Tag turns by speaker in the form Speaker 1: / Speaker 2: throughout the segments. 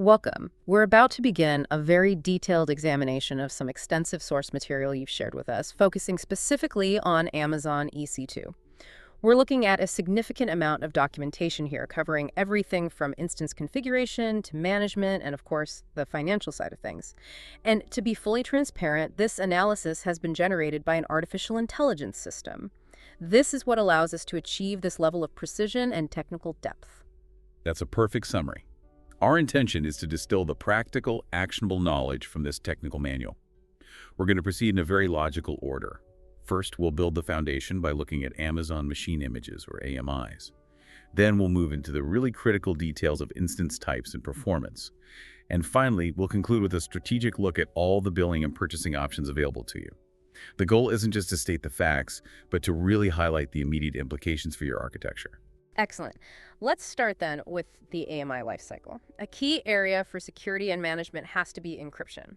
Speaker 1: Welcome. We're about to begin a very detailed examination of some extensive source material you've shared with us, focusing specifically on Amazon EC2. We're looking at a significant amount of documentation here, covering everything from instance configuration to management and, of course, the financial side of things. And to be fully transparent, this analysis has been generated by an artificial intelligence system. This is what allows us to achieve this level of precision and technical depth.
Speaker 2: That's a perfect summary. Our intention is to distill the practical, actionable knowledge from this technical manual. We're going to proceed in a very logical order. First, we'll build the foundation by looking at Amazon Machine Images, or AMIs. Then we'll move into the really critical details of instance types and performance. And finally, we'll conclude with a strategic look at all the billing and purchasing options available to you. The goal isn't just to state the facts, but to really highlight the immediate implications for your architecture.
Speaker 1: Excellent. Let's start then with the AMI lifecycle. A key area for security and management has to be encryption.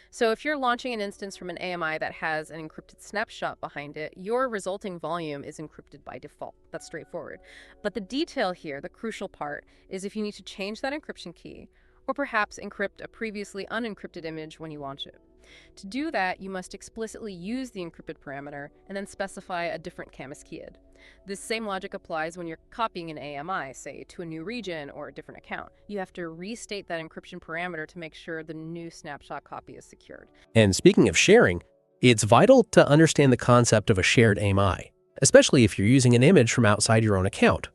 Speaker 1: So if you're launching an instance from an AMI that has an encrypted snapshot behind it, your resulting volume is encrypted by default. That's straightforward. But the detail here, the crucial part, is if you need to change that encryption key, or perhaps encrypt a previously unencrypted image when you launch it. To do that, you must explicitly use the encrypted parameter and then specify a different CAMIS keyed. This same logic applies when you're copying an AMI, say, to a new region or a different account. You have to restate that encryption parameter to make sure the new snapshot copy is secured.
Speaker 3: And speaking of sharing, it's vital to understand the concept of a shared AMI, especially if you're using an image from outside your own account.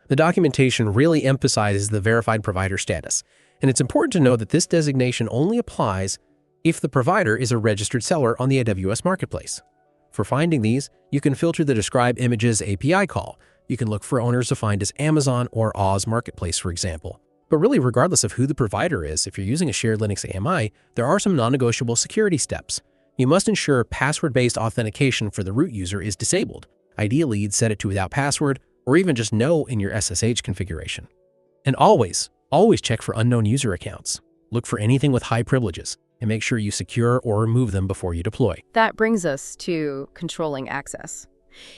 Speaker 3: The documentation really emphasizes the verified provider status, and it's important to know that this designation only applies if the provider is a registered seller on the AWS Marketplace. For finding these, you can filter the Describe Images API call. You can look for owners defined as Amazon or Oz Marketplace, for example. But really, regardless of who the provider is, if you're using a shared Linux AMI, there are some non-negotiable security steps. You must ensure password-based authentication for the root user is disabled. Ideally, you'd set it to without password, or even just no in your SSH configuration. And always check for unknown user accounts. Look for anything with high privileges, and make sure you secure or remove them before you deploy.
Speaker 1: That brings us to controlling access.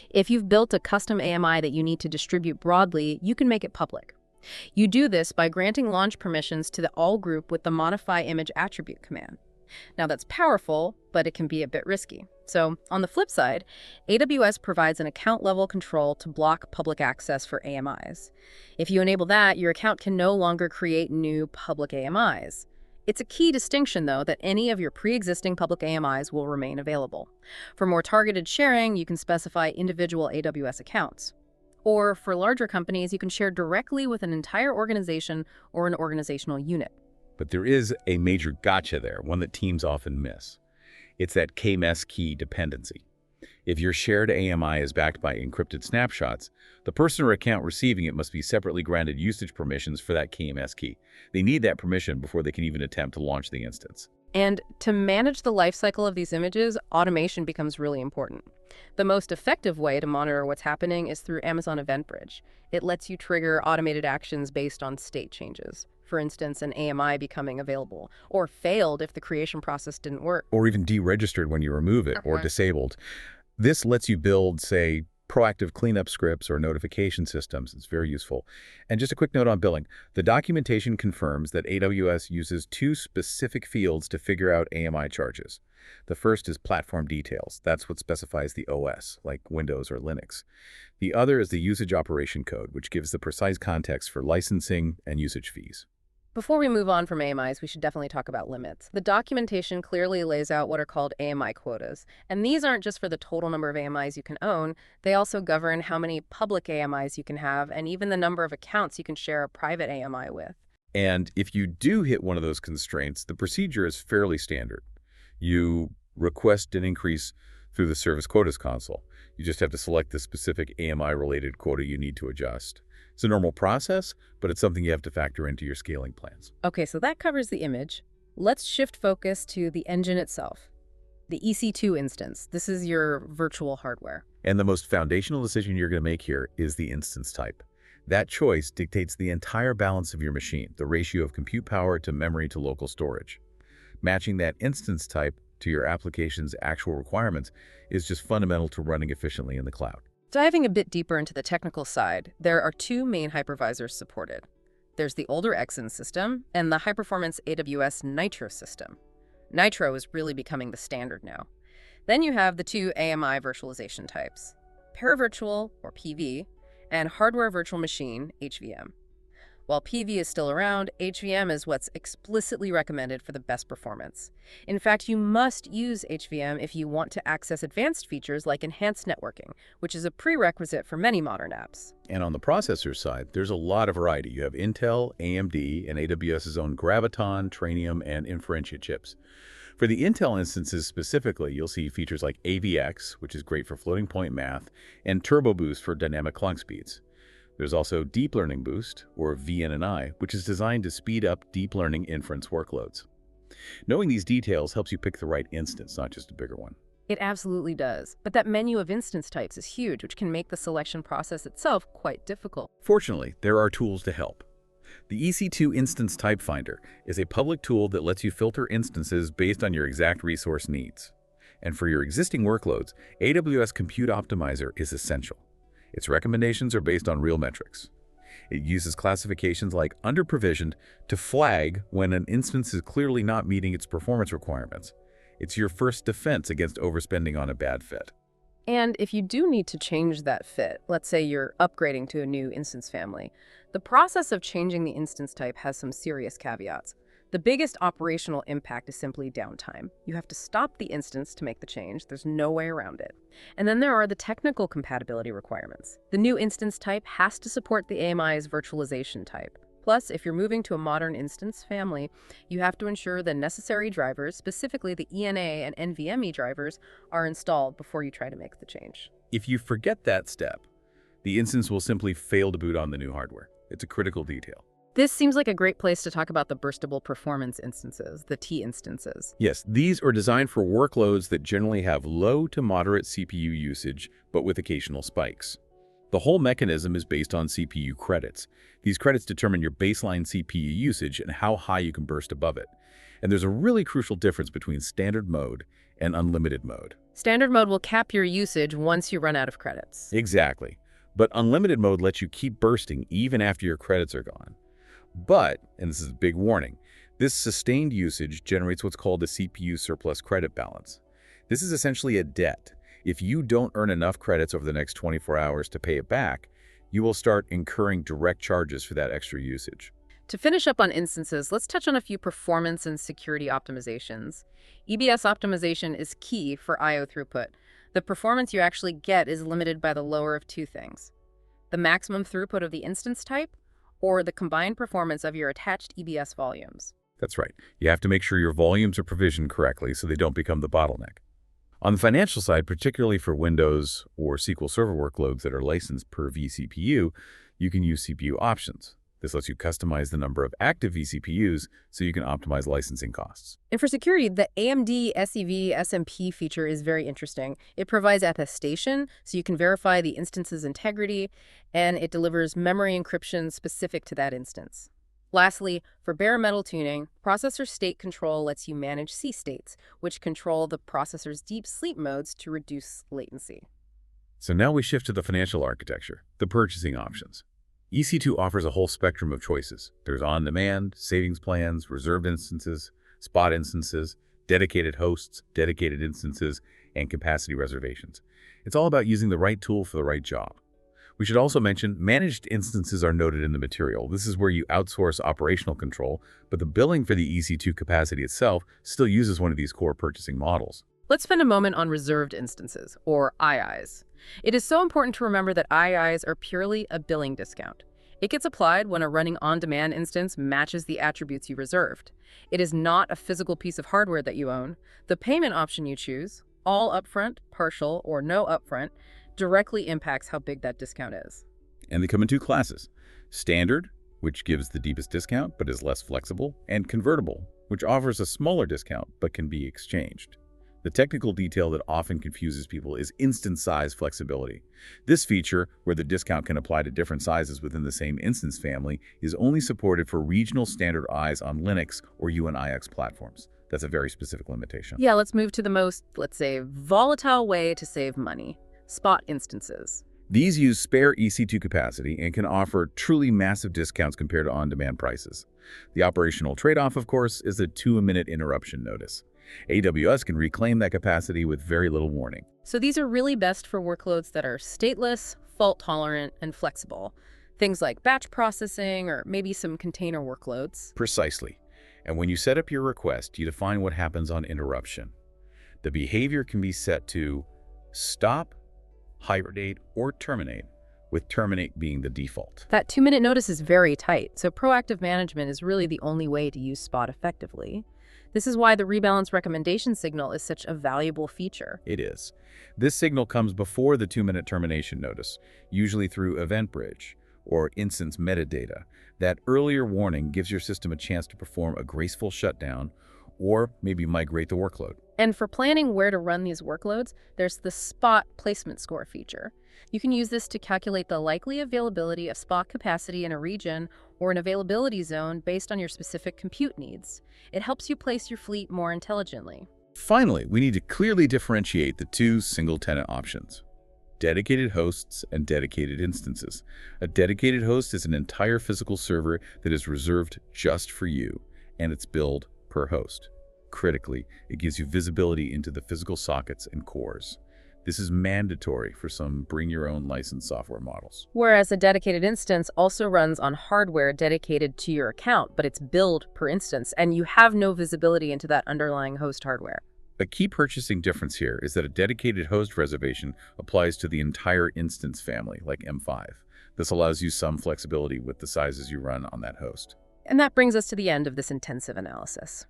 Speaker 1: If you've built a custom AMI that you need to distribute broadly, you can make it public. You do this by granting launch permissions to the all group with the modify image attribute command. Now that's powerful, but it can be a bit risky. So on the flip side, AWS provides an account-level control to block public access for AMIs. If you enable that, your account can no longer create new public AMIs. It's a key distinction, though, that any of your pre-existing public AMIs will remain available. For more targeted sharing, you can specify individual AWS accounts. Or for larger companies, you can share directly with an entire organization or an organizational unit.
Speaker 2: But there is a major gotcha there, one that teams often miss. It's that KMS key dependency. If your shared AMI is backed by encrypted snapshots, the person or account receiving it must be separately granted usage permissions for that KMS key. They need that permission before they can even attempt to launch the instance.
Speaker 1: And to manage the lifecycle of these images, automation becomes really important. The most effective way to monitor what's happening is through Amazon Event Bridge. It lets you trigger automated actions based on state changes. For instance, an AMI becoming available, or failed if the creation process didn't work.
Speaker 2: Or even deregistered when you remove it, or disabled. This lets you build, say, proactive cleanup scripts or notification systems. It's very useful. And just a quick note on billing. The documentation confirms that AWS uses two specific fields to figure out AMI charges. The first is platform details. That's what specifies the OS, like Windows or Linux. The other is the usage operation code, which gives the precise context for licensing and usage fees.
Speaker 1: Before we move on from AMIs, we should definitely talk about limits. The documentation clearly lays out what are called AMI quotas. And these aren't just for the total number of AMIs you can own, they also govern how many public AMIs you can have and even the number of accounts you can share a private AMI with.
Speaker 2: And if you do hit one of those constraints, the procedure is fairly standard. You request an increase through the Service Quotas console. You just have to select the specific AMI-related quota you need to adjust. It's a normal process, but it's something you have to factor into your scaling plans.
Speaker 1: Okay, so that covers the image. Let's shift focus to the engine itself. The EC2 instance. This is your virtual hardware.
Speaker 2: And the most foundational decision you're going to make here is the instance type. That choice dictates the entire balance of your machine, the ratio of compute power to memory to local storage. Matching that instance type to your application's actual requirements is just fundamental to running efficiently in the cloud.
Speaker 1: Diving a bit deeper into the technical side, there are two main hypervisors supported. There's the older Exyn system and the high-performance AWS Nitro system. Nitro is really becoming the standard now. Then you have the two AMI virtualization types, Paravirtual, or PV, and Hardware Virtual Machine, HVM. While PV is still around, HVM is what's explicitly recommended for the best performance. In fact, you must use HVM if you want to access advanced features like enhanced networking, which is a prerequisite for many modern apps.
Speaker 2: And on the processor side, there's a lot of variety. You have Intel, AMD, and AWS's own Graviton, Trainium, and Inferentia chips. For the Intel instances specifically, you'll see features like AVX, which is great for floating point math, and Turbo Boost for dynamic clock speeds. There's also Deep Learning Boost, or VNNI, which is designed to speed up deep learning inference workloads. Knowing these details helps you pick the right instance, not just a bigger one.
Speaker 1: It absolutely does. But that menu of instance types is huge, which can make the selection process itself quite difficult.
Speaker 2: Fortunately, there are tools to help. The EC2 Instance Type Finder is a public tool that lets you filter instances based on your exact resource needs. And for your existing workloads, AWS Compute Optimizer is essential. Its recommendations are based on real metrics. It uses classifications like under-provisioned to flag when an instance is clearly not meeting its performance requirements. It's your first defense against overspending on a bad fit.
Speaker 1: And if you do need to change that fit, let's say you're upgrading to a new instance family, the process of changing the instance type has some serious caveats. The biggest operational impact is simply downtime. You have to stop the instance to make the change. There's no way around it. And then there are the technical compatibility requirements. The new instance type has to support the AMI's virtualization type. Plus, if you're moving to a modern instance family, you have to ensure the necessary drivers, specifically the ENA and NVMe drivers, are installed before you try to make the change.
Speaker 2: If you forget that step, the instance will simply fail to boot on the new hardware. It's a critical detail.
Speaker 1: This seems like a great place to talk about the burstable performance instances, the T instances.
Speaker 2: Yes, these are designed for workloads that generally have low to moderate CPU usage, but with occasional spikes. The whole mechanism is based on CPU credits. These credits determine your baseline CPU usage and how high you can burst above it. And there's a really crucial difference between standard mode and unlimited mode.
Speaker 1: Standard mode will cap your usage once you run out of credits.
Speaker 2: Exactly. But unlimited mode lets you keep bursting even after your credits are gone. But, and this is a big warning, this sustained usage generates what's called a CPU surplus credit balance. This is essentially a debt. If you don't earn enough credits over the next 24 hours to pay it back, you will start incurring direct charges for that extra usage.
Speaker 1: To finish up on instances, let's touch on a few performance and security optimizations. EBS optimization is key for I/O throughput. The performance you actually get is limited by the lower of two things: the maximum throughput of the instance type, or the combined performance of your attached EBS volumes.
Speaker 2: That's right. You have to make sure your volumes are provisioned correctly so they don't become the bottleneck. On the financial side, particularly for Windows or SQL Server workloads that are licensed per vCPU, you can use CPU options. This lets you customize the number of active vCPUs so you can optimize licensing costs.
Speaker 1: And for security, the AMD SEV SMP feature is very interesting. It provides attestation so you can verify the instance's integrity, and it delivers memory encryption specific to that instance. Lastly, for bare metal tuning, processor state control lets you manage C states, which control the processor's deep sleep modes to reduce latency.
Speaker 2: So now we shift to the financial architecture, the purchasing options. EC2 offers a whole spectrum of choices. There's on-demand, savings plans, reserved instances, spot instances, dedicated hosts, dedicated instances, and capacity reservations. It's all about using the right tool for the right job. We should also mention managed instances are noted in the material. This is where you outsource operational control, but the billing for the EC2 capacity itself still uses one of these core purchasing models.
Speaker 1: Let's spend a moment on reserved instances, or IIs. It is so important to remember that IIs are purely a billing discount. It gets applied when a running on-demand instance matches the attributes you reserved. It is not a physical piece of hardware that you own. The payment option you choose, all upfront, partial, or no upfront, directly impacts how big that discount is.
Speaker 2: And they come in two classes: standard, which gives the deepest discount but is less flexible, and convertible, which offers a smaller discount but can be exchanged. The technical detail that often confuses people is instance size flexibility. This feature, where the discount can apply to different sizes within the same instance family, is only supported for regional standard Is on Linux or UNIX platforms. That's a very specific limitation.
Speaker 1: Yeah, let's move to the most, let's say, volatile way to save money: spot instances.
Speaker 2: These use spare EC2 capacity and can offer truly massive discounts compared to on-demand prices. The operational trade-off, of course, is a 2-minute interruption notice. AWS can reclaim that capacity with very little warning.
Speaker 1: So these are really best for workloads that are stateless, fault-tolerant, and flexible. Things like batch processing or maybe some container workloads.
Speaker 2: Precisely. And when you set up your request, you define what happens on interruption. The behavior can be set to stop, hibernate, or terminate, with terminate being the default.
Speaker 1: That 2-minute notice is very tight, so proactive management is really the only way to use Spot effectively. This is why the rebalance recommendation signal is such a valuable feature.
Speaker 2: It is. This signal comes before the 2-minute termination notice, usually through Event Bridge or instance metadata. That earlier warning gives your system a chance to perform a graceful shutdown or maybe migrate the workload.
Speaker 1: And for planning where to run these workloads, there's the Spot placement score feature. You can use this to calculate the likely availability of Spot capacity in a region or an availability zone based on your specific compute needs. It helps you place your fleet more intelligently.
Speaker 2: Finally, we need to clearly differentiate the two single-tenant options: dedicated hosts and dedicated instances. A dedicated host is an entire physical server that is reserved just for you, and it's billed per host. Critically, it gives you visibility into the physical sockets and cores. This is mandatory for some bring-your-own licensed software models.
Speaker 1: Whereas a dedicated instance also runs on hardware dedicated to your account, but it's billed per instance, and you have no visibility into that underlying host hardware.
Speaker 2: A key purchasing difference here is that a dedicated host reservation applies to the entire instance family, like M5. This allows you some flexibility with the sizes you run on that host.
Speaker 1: And that brings us to the end of this intensive analysis.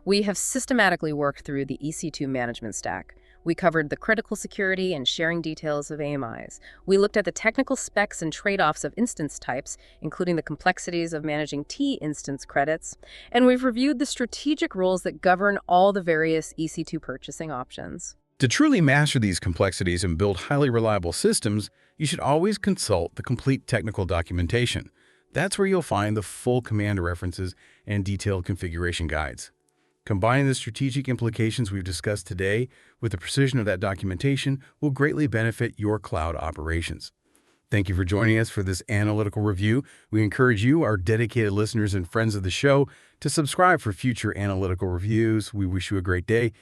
Speaker 1: We have systematically worked through the EC2 management stack. We covered the critical security and sharing details of AMIs. We looked at the technical specs and trade-offs of instance types, including the complexities of managing T-instance credits. And we've reviewed the strategic rules that govern all the various EC2 purchasing options.
Speaker 2: To truly master these complexities and build highly reliable systems, you should always consult the complete technical documentation. That's where you'll find the full command references and detailed configuration guides. Combining the strategic implications we've discussed today with the precision of that documentation will greatly benefit your cloud operations. Thank you for joining us for this analytical review. We encourage you, our dedicated listeners and friends of the show, to subscribe for future analytical reviews. We wish you a great day